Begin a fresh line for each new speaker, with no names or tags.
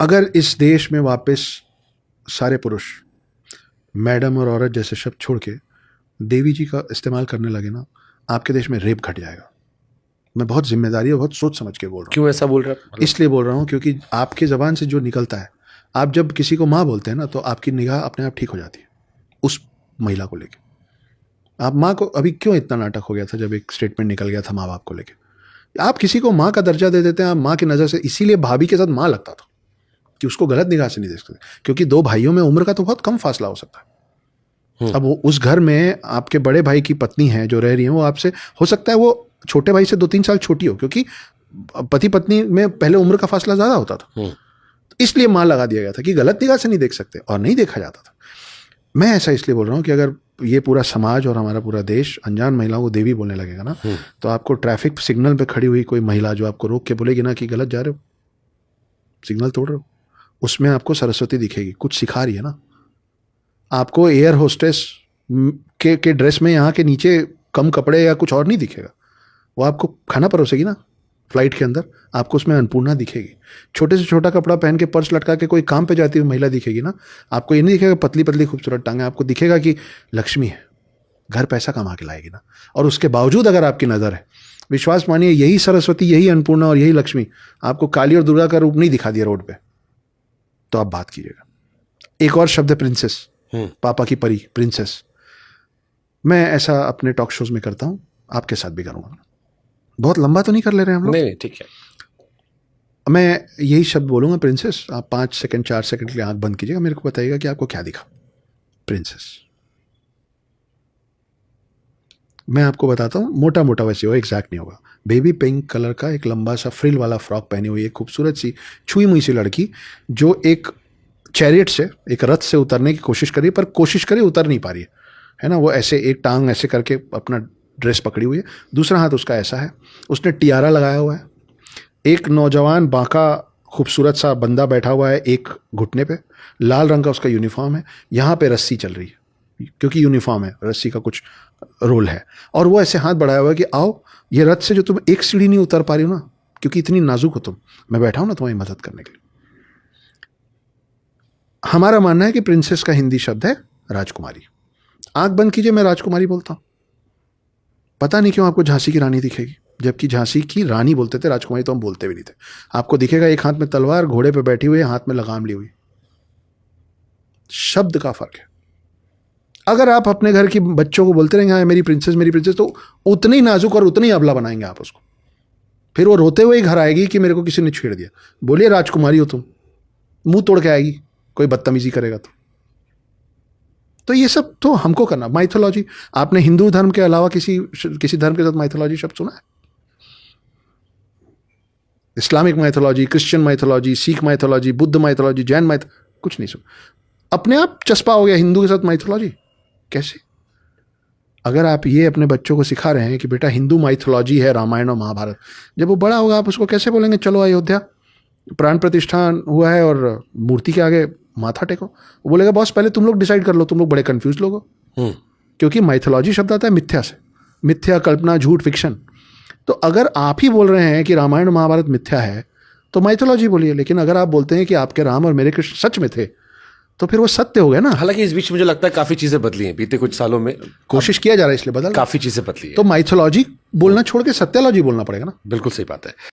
अगर इस देश में वापस सारे पुरुष मैडम और औरत जैसे शब्द छोड़ के देवी जी का इस्तेमाल करने लगे ना, आपके देश में रेप घट जाएगा। मैं बहुत जिम्मेदारी और बहुत सोच समझ के बोल रहा हूँ।
क्यों ऐसा बोल रहा है?
इसलिए बोल रहा हूँ क्योंकि आपके ज़बान से जो निकलता है, आप जब किसी को माँ बोलते हैं ना, तो आपकी निगाह अपने आप ठीक हो जाती है उस महिला को लेके। आप माँ को, अभी क्यों इतना नाटक हो गया था जब एक स्टेटमेंट निकल गया था माँ बाप को लेके। आप किसी को माँ का दर्जा दे देते हैं, आप माँ की नज़र से, इसीलिए भाभी के साथ माँ लगता था कि उसको गलत निगाह से नहीं देख सकते, क्योंकि दो भाइयों में उम्र का तो बहुत कम फासला हो सकता है। अब वो उस घर में आपके बड़े भाई की पत्नी है जो रह रही है, वो आपसे, हो सकता है वो छोटे भाई से 2-3 साल छोटी हो, क्योंकि पति पत्नी में पहले उम्र का फासला ज़्यादा होता था। इसलिए माँ लगा दिया गया था कि गलत निगाह से नहीं देख सकते, और नहीं देखा जाता था। मैं ऐसा इसलिए बोल रहा हूँ कि अगर ये पूरा समाज और हमारा पूरा देश अनजान महिलाओं को देवी बोलने लगेगा ना, तो आपको ट्रैफिक सिग्नल पे खड़ी हुई कोई महिला जो आपको रोक के बोलेगी ना कि गलत जा रहे हो, सिग्नल तोड़ रहे हो, उसमें आपको सरस्वती दिखेगी, कुछ सिखा रही है ना। आपको एयर होस्टेस के ड्रेस में यहाँ के नीचे कम कपड़े या कुछ और नहीं दिखेगा, वो आपको खाना परोसेगी ना फ्लाइट के अंदर, आपको उसमें अन्नपूर्णा दिखेगी। छोटे से छोटा कपड़ा पहन के पर्स लटका के कोई काम पे जाती हुई महिला दिखेगी ना, आपको ये नहीं दिखेगा पतली पतली खूबसूरत टांगे, आपको दिखेगा कि लक्ष्मी है, घर पैसा कमा के लाएगी ना। और उसके बावजूद अगर आपकी नज़र है, विश्वास मानिए, यही सरस्वती, यही अन्नपूर्णा और यही लक्ष्मी आपको काली और दुर्गा का रूप नहीं दिखा दिया रोड पे, तो आप बात कीजिएगा। एक और शब्द है प्रिंसेस, पापा की परी, प्रिंसेस। मैं ऐसा अपने टॉक शोज में करता हूँ, आपके साथ भी करूँगा। बहुत लंबा तो नहीं कर ले रहे हैं हम लोग?
नहीं, ठीक है।
मैं यही शब्द बोलूँगा, प्रिंसेस। आप 5 सेकंड 4 सेकंड के लिए आंख बंद कीजिएगा, मेरे को बताइएगा कि आपको क्या दिखा। प्रिंसेस, मैं आपको बताता हूँ, मोटा मोटा वैसे हो, एग्जैक्ट नहीं होगा। बेबी पिंक कलर का एक लंबा सा फ्रिल वाला फ्रॉक पहनी हुई एक खूबसूरत सी छुई मुई सी लड़की, जो एक चैरियट से, एक रथ से उतरने की कोशिश करी, पर कोशिश करी उतर नहीं पा रही है ना। वो ऐसे एक टांग ऐसे करके अपना ड्रेस पकड़ी हुई है, दूसरा हाथ उसका ऐसा है, उसने टियारा लगाया हुआ है। एक नौजवान बांका खूबसूरत सा बंदा बैठा हुआ है एक घुटने पे, लाल रंग का उसका यूनिफॉर्म है, यहाँ पे रस्सी चल रही है, क्योंकि यूनिफॉर्म है, रस्सी का कुछ रोल है, और वो ऐसे हाथ बढ़ाया हुआ है कि आओ, ये रथ से जो तुम एक सीढ़ी नहीं उतर पा रही हो ना, क्योंकि इतनी नाजुक हो तुम, मैं बैठा हूं ना तुम्हारी मदद करने के लिए। हमारा मानना है कि प्रिंसेस का हिंदी शब्द है राजकुमारी। आंख बंद कीजिए, मैं राजकुमारी बोलता हूं। पता नहीं क्यों आपको झांसी की रानी दिखेगी, जबकि झांसी की रानी बोलते थे, राजकुमारी तो हम बोलते भी नहीं थे। आपको दिखेगा एक हाथ में तलवार, घोड़े पे बैठी हुई, हाथ में लगाम ली हुई। शब्द का फर्क है। अगर आप अपने घर के बच्चों को बोलते रहेंगे हाँ मेरी प्रिंसेस, तो उतने ही नाजुक और उतने ही अबला बनाएंगे आप उसको। फिर वो रोते हुए ही घर आएगी कि मेरे को किसी ने छेड़ दिया। बोलिए राजकुमारी हो तुम, मुंह तोड़ के आएगी कोई बदतमीजी करेगा तो ये सब तो हमको करना। माइथोलॉजी, आपने हिंदू धर्म के अलावा किसी धर्म के साथ माइथोलॉजी शब्द सुना है? Islamic mythology, Christian mythology, Sikh mythology, Buddha mythology, Jain कुछ नहीं सुना। अपने आप चस्पा हो गया हिंदू के साथ माइथोलॉजी। कैसे? अगर आप ये अपने बच्चों को सिखा रहे हैं कि बेटा हिंदू माइथोलॉजी है रामायण और महाभारत, जब वो बड़ा होगा आप उसको कैसे बोलेंगे चलो अयोध्या प्राण प्रतिष्ठान हुआ है और मूर्ति के आगे माथा टेको? वो बोलेगा बॉस पहले तुम लोग डिसाइड कर लो, तुम लोग बड़े कंफ्यूज लोग हो। क्योंकि माइथोलॉजी शब्द आता है मिथ्या से, मिथ्या, कल्पना, झूठ, फिक्शन। तो अगर आप ही बोल रहे हैं कि रामायण और महाभारत मिथ्या है तो माइथोलॉजी बोलिए। लेकिन अगर आप बोलते हैं कि आपके राम और मेरे कृष्ण सच में थे, तो फिर वो सत्य हो गया ना।
हालांकि इस बीच मुझे लगता है काफी चीजें बदली हैं बीते कुछ सालों में,
कोशिश किया जा रहा है इसलिए बदल,
काफी चीजें बदली है।
तो माइथोलॉजी बोलना छोड़ के सत्यालॉजी बोलना पड़ेगा ना।
बिल्कुल सही बात है।